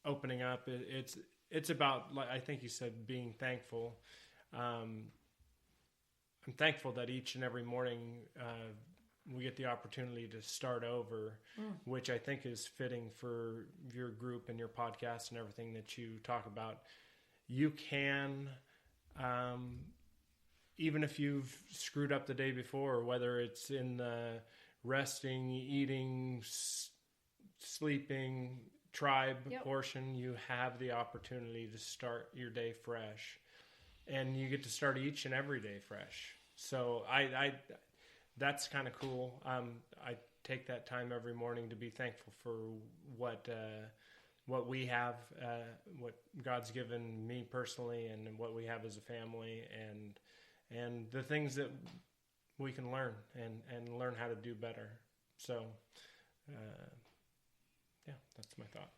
Speaker 2: opening up, it's about, like I think you said, being thankful. I'm thankful that each and every morning we get the opportunity to start over, which I think is fitting for your group and your podcast and everything that you talk about. You can, even if you've screwed up the day before, whether it's in the resting, eating, sleeping, tribe portion, you have the opportunity to start your day fresh, and you get to start each and every day fresh. So I that's kind of cool. I take that time every morning to be thankful for what we have, what God's given me personally, and what we have as a family, and the things that we can learn and learn how to do better. So yeah, that's my thought.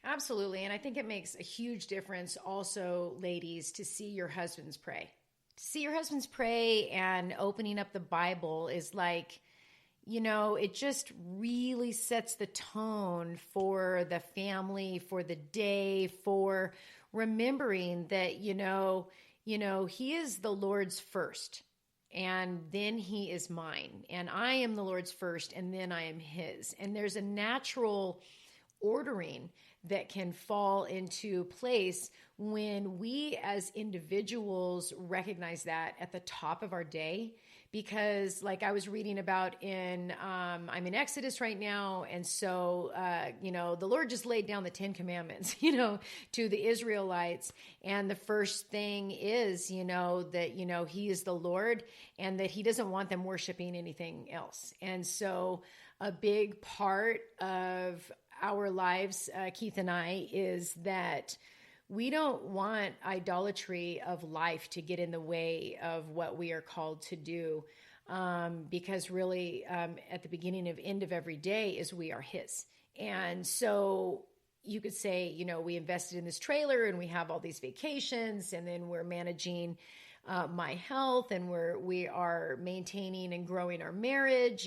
Speaker 1: Absolutely. And I think it makes a huge difference also, ladies, to see your husbands pray. To see your husbands pray and opening up the Bible is like, it just really sets the tone for the family, for the day, for remembering that, He is the Lord's first, and then He is mine, and I am the Lord's first, and then I am His. And there's a natural ordering that can fall into place when we as individuals recognize that at the top of our day. Because like I was reading about I'm in Exodus right now. And so, the Lord just laid down the 10 Commandments, to the Israelites. And the first thing is, that, He is the Lord, and that He doesn't want them worshiping anything else. And so a big part of our lives, Keith and I, is that we don't want idolatry of life to get in the way of what we are called to do, because really at the beginning of end of every day is we are His. And so you could say, we invested in this trailer and we have all these vacations, and then we're managing my health, and we are maintaining and growing our marriage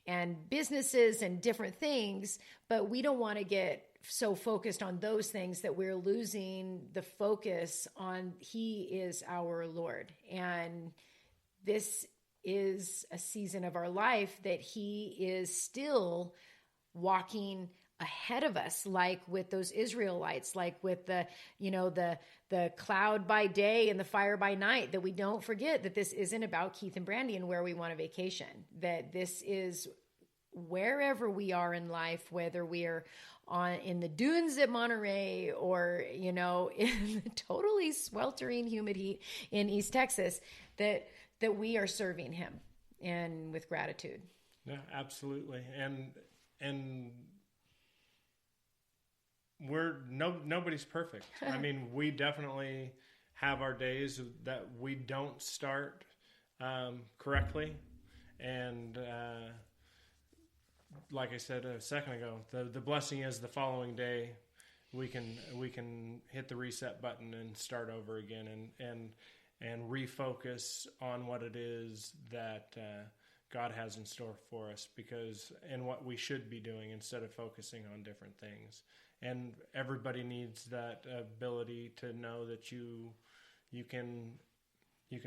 Speaker 1: and businesses and different things, but we don't want to get so focused on those things that we're losing the focus on He is our Lord. And this is a season of our life that He is still walking ahead of us, like with those Israelites, like with the cloud by day and the fire by night, that we don't forget that this isn't about Keith and Brandy and where we want a vacation, that this is wherever we are in life, whether we are in the dunes at Monterey or, in the totally sweltering humid heat in East Texas, that that we are serving him and with gratitude.
Speaker 2: Yeah, absolutely. And nobody's perfect. I mean, we definitely have our days that we don't start correctly. And like I said a second ago, the blessing is the following day we can hit the reset button and start over again and refocus on what it is that God has in store for us, and what we should be doing instead of focusing on different things. And everybody needs that ability to know that you can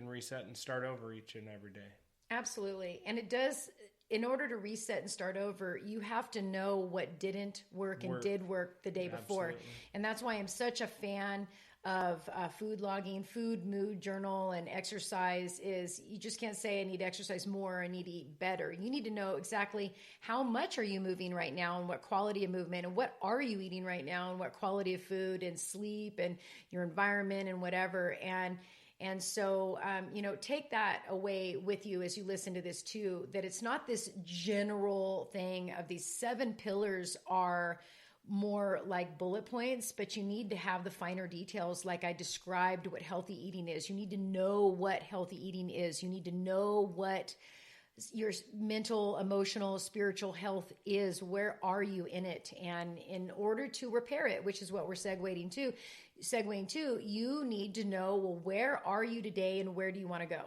Speaker 2: reset and start over each and every day.
Speaker 1: Absolutely. And it does, in order to reset and start over, you have to know what didn't work and did work the day before.
Speaker 2: Absolutely.
Speaker 1: And that's why I'm such a fan of food logging, food mood journal, and exercise. Is you just can't say I need to exercise more, I need to eat better. You need to know exactly how much are you moving right now and what quality of movement, and what are you eating right now and what quality of food and sleep and your environment and whatever. And so, take that away with you as you listen to this too, that it's not this general thing of these 7 pillars are more like bullet points, but you need to have the finer details. Like I described what healthy eating is. You need to know what healthy eating is. You need to know what your mental, emotional, spiritual health is. Where are you in it? And in order to repair it, which is what we're segueing to, you need to know, well, where are you today and where do you want to go?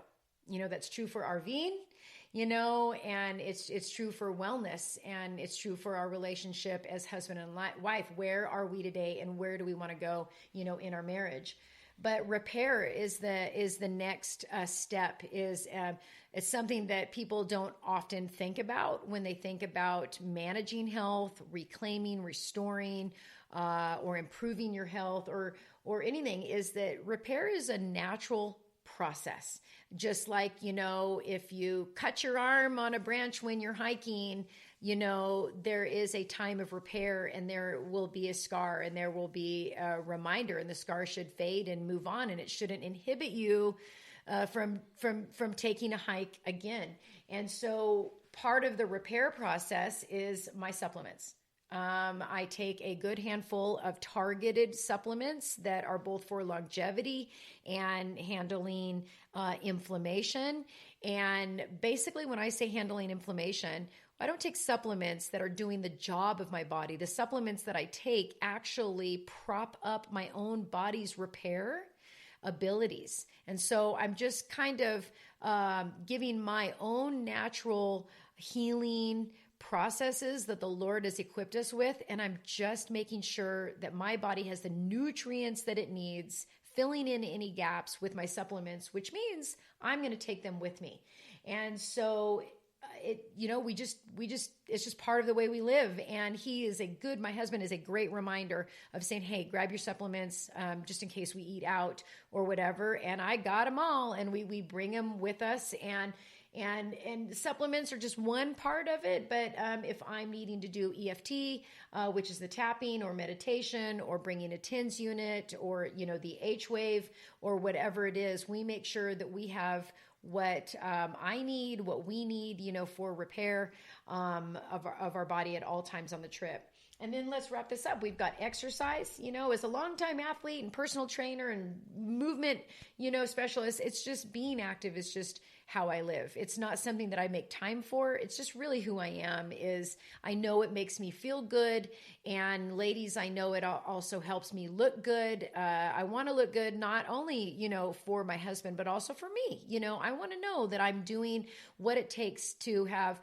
Speaker 1: That's true for RVing, and it's true for wellness, and it's true for our relationship as husband and wife. Where are we today and where do we want to go, in our marriage? But repair is the next step. It's something that people don't often think about when they think about managing health, reclaiming, restoring, or improving your health, or anything. Is that repair is a natural process. Just like, if you cut your arm on a branch when you're hiking, there is a time of repair, and there will be a scar, and there will be a reminder, and the scar should fade and move on, and it shouldn't inhibit you from taking a hike again. And so part of the repair process is my supplements. I take a good handful of targeted supplements that are both for longevity and handling inflammation. And basically, when I say handling inflammation, I don't take supplements that are doing the job of my body. The supplements that I take actually prop up my own body's repair abilities. And so I'm just kind of giving my own natural healing processes that the Lord has equipped us with, and I'm just making sure that my body has the nutrients that it needs, filling in any gaps with my supplements, which means I'm going to take them with me. And so it's just part of the way we live. And my husband is a great reminder of saying, hey, grab your supplements, just in case we eat out or whatever. And I got them all, and we bring them with us, and supplements are just one part of it. But if I'm needing to do EFT, which is the tapping, or meditation, or bringing a TENS unit, or the H-wave, or whatever it is, we make sure that we have what I need, what we need, for repair of our body at all times on the trip. And then let's wrap this up. We've got exercise, as a longtime athlete and personal trainer and movement, specialist, it's just being active is just how I live. It's not something that I make time for. It's just really who I am. I know it makes me feel good. And ladies, I know it also helps me look good. I want to look good, not only, for my husband, but also for me. I want to know that I'm doing what it takes to have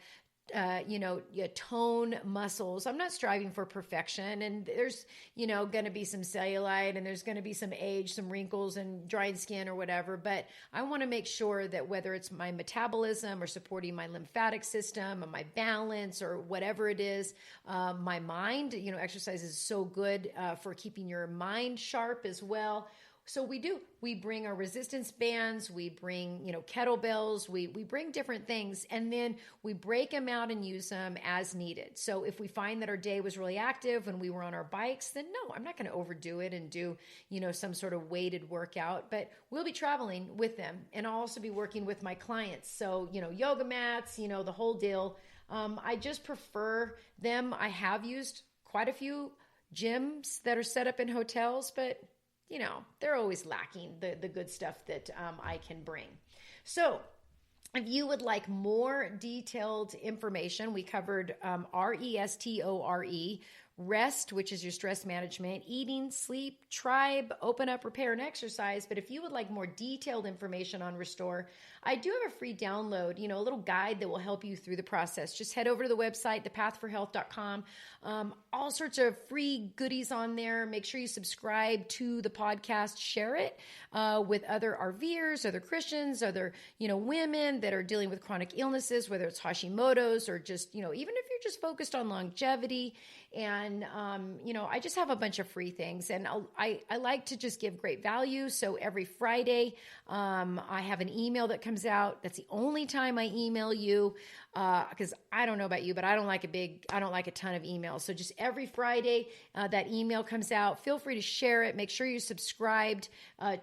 Speaker 1: tone muscles. I'm not striving for perfection, and there's, going to be some cellulite, and there's going to be some age, some wrinkles and dried skin or whatever. But I want to make sure that whether it's my metabolism or supporting my lymphatic system and my balance or whatever it is, my mind, exercise is so good for keeping your mind sharp as well. So we do. We bring our resistance bands, we bring, kettlebells, we bring different things, and then we break them out and use them as needed. So if we find that our day was really active when we were on our bikes, then no, I'm not going to overdo it and do, some sort of weighted workout, but we'll be traveling with them. And I'll also be working with my clients. So, yoga mats, the whole deal. I just prefer them. I have used quite a few gyms that are set up in hotels, but they're always lacking the good stuff that I can bring. So if you would like more detailed information, we covered RESTORE, rest, which is your stress management, eating, sleep, tribe, open up, repair, and exercise. But if you would like more detailed information on Restore, I do have a free download, a little guide that will help you through the process. Just head over to the website, thepathforhealth.com. All sorts of free goodies on there. Make sure you subscribe to the podcast, share it with other RVers, other Christians, other, women that are dealing with chronic illnesses, whether it's Hashimoto's or just, even if you're just focused on longevity. And, I just have a bunch of free things, and I like to just give great value. So every Friday, I have an email that comes out. That's the only time I email you, because I don't know about you, but I don't like a ton of emails. So just every Friday, that email comes out. Feel free to share it. Make sure you subscribed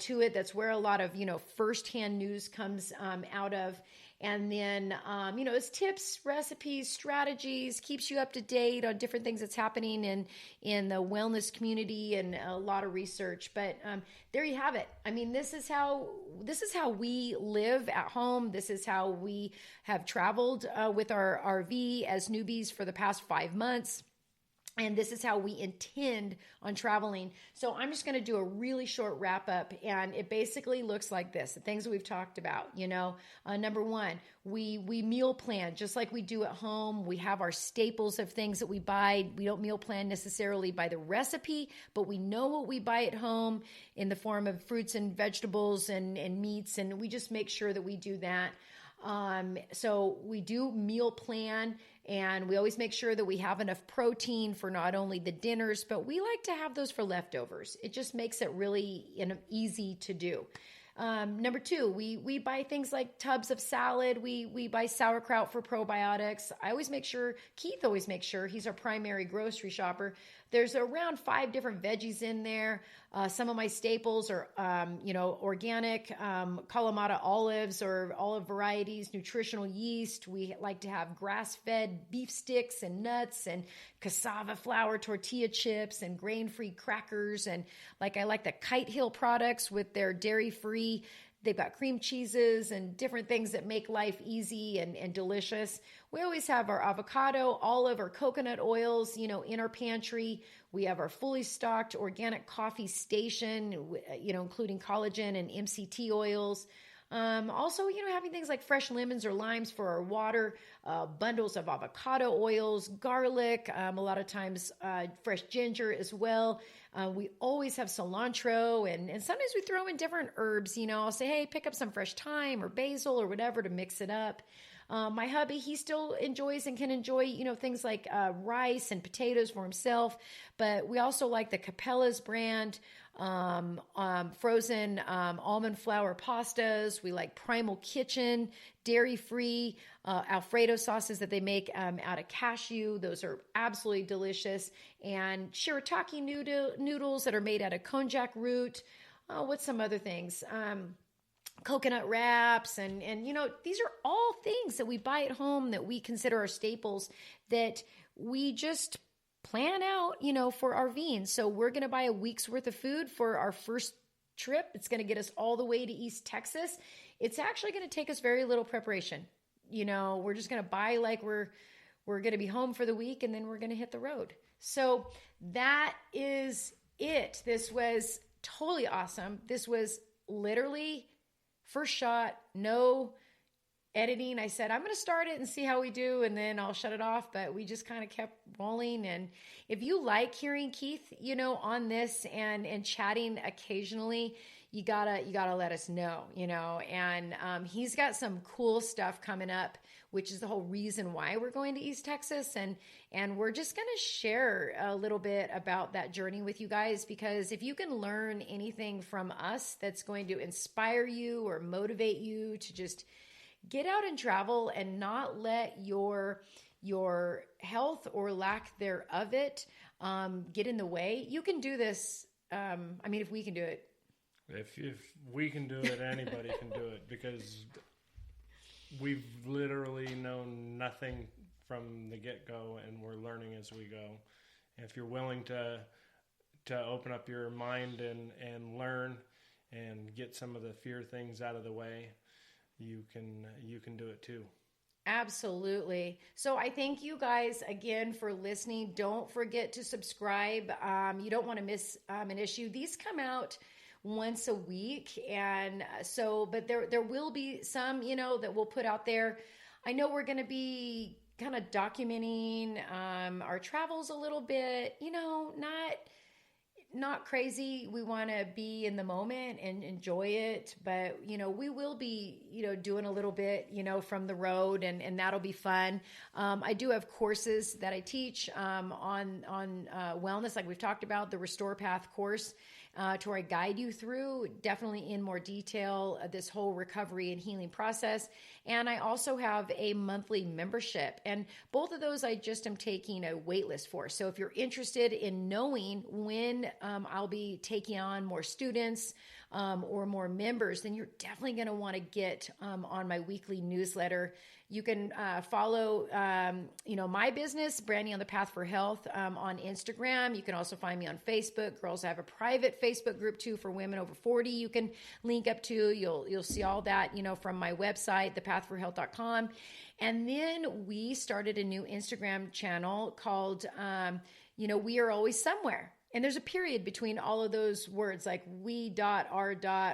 Speaker 1: to it. That's where a lot of, firsthand news comes out of. And then, it's tips, recipes, strategies, keeps you up to date on different things that's happening in the wellness community, and a lot of research. But there you have it. I mean, this is how we live at home. This is how we have traveled with our RV as newbies for the past 5 months. And this is how we intend on traveling. So I'm just going to do a really short wrap up. And it basically looks like this, the things that we've talked about. Number one, we meal plan just like we do at home. We have our staples of things that we buy. We don't meal plan necessarily by the recipe, but we know what we buy at home in the form of fruits and vegetables and meats. And we just make sure that we do that. So we do meal plan, and we always make sure that we have enough protein for not only the dinners, but we like to have those for leftovers. It just makes it really easy to do. Number two, we buy things like tubs of salad. We buy sauerkraut for probiotics. Keith always makes sure, he's our primary grocery shopper. There's around 5 different veggies in there. Some of my staples are, organic Kalamata olives or olive varieties, nutritional yeast. We like to have grass-fed beef sticks and nuts and cassava flour tortilla chips and grain-free crackers. And I like the Kite Hill products with their dairy-free. They've got cream cheeses and different things that make life easy and delicious. We always have our avocado, olive, or coconut oils, in our pantry. We have our fully stocked organic coffee station, including collagen and MCT oils. Also, having things like fresh lemons or limes for our water, bundles of avocado oils, garlic, a lot of times fresh ginger as well. We always have cilantro, and sometimes we throw in different herbs. I'll say, hey, pick up some fresh thyme or basil or whatever to mix it up. My hubby, he still enjoys and can enjoy, things like rice and potatoes for himself. But we also like the Capella's brand, frozen almond flour pastas. We like Primal Kitchen, dairy-free Alfredo sauces that they make out of cashew. Those are absolutely delicious. And shirataki noodles that are made out of konjac root. What's some other things? Coconut wraps, and these are all things that we buy at home that we consider our staples that we just plan out, for RVing. So we're going to buy a week's worth of food for our first trip. It's going to get us all the way to East Texas. It's actually going to take us very little preparation. We're just going to buy like we're going to be home for the week, and then we're going to hit the road. So that is it. This was totally awesome. This was literally first shot, no editing. I said, I'm going to start it and see how we do, and then I'll shut it off. But we just kind of kept rolling. And if you like hearing Keith, on this and chatting occasionally, you gotta let us know, and he's got some cool stuff coming up which is the whole reason why we're going to East Texas. And we're just going to share a little bit about that journey with you guys, because if you can learn anything from us that's going to inspire you or motivate you to just get out and travel and not let your health or lack thereof it get in the way, you can do this. If we can do it.
Speaker 2: If we can do it, anybody can do it, because we've literally known nothing from the get-go, and we're learning as we go. And if you're willing to open up your mind and learn and get some of the fear things out of the way, you can do it too.
Speaker 1: Absolutely. So I thank you guys again for listening. Don't forget to subscribe. You don't want to miss an issue. These come out once a week. And but there will be some, that we'll put out there. I know we're going to be kind of documenting our travels a little bit, not crazy. We want to be in the moment and enjoy it, but we will be doing a little bit from the road, and that'll be fun. I do have courses that I teach on wellness, like we've talked about, the Restore Path course, to where I guide you through definitely in more detail this whole recovery and healing process. And I also have a monthly membership, and both of those I just am taking a wait list for. So if you're interested in knowing when I'll be taking on more students or more members, then you're definitely going to want to get on my weekly newsletter. You can follow, my business, Brandy on the Path for Health, on Instagram. You can also find me on Facebook. Girls, I have a private Facebook group too for women over 40. You can link up to. You'll see all that, from my website, thepathforhealth.com. And then we started a new Instagram channel called, We Are Always Somewhere. And there's a period between all of those words, like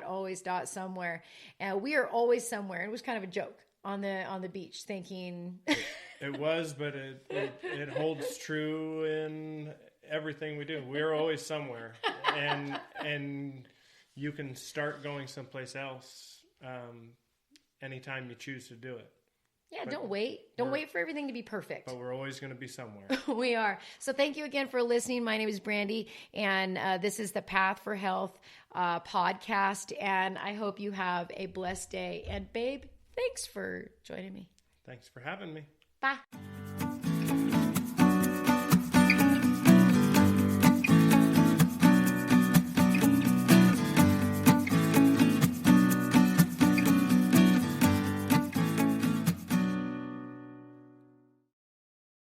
Speaker 1: always somewhere. And we are always somewhere. It was kind of a joke on the beach, thinking
Speaker 2: it was, but it holds true in everything we do. We're always somewhere, and you can start going someplace else anytime you choose to do it.
Speaker 1: Yeah, don't wait. Don't wait for everything to be perfect.
Speaker 2: But we're always going to be somewhere.
Speaker 1: We are. So thank you again for listening. My name is Brandy, and this is the Path for Health podcast, and I hope you have a blessed day. And babe, thanks for joining me.
Speaker 2: Thanks for having me.
Speaker 1: Bye.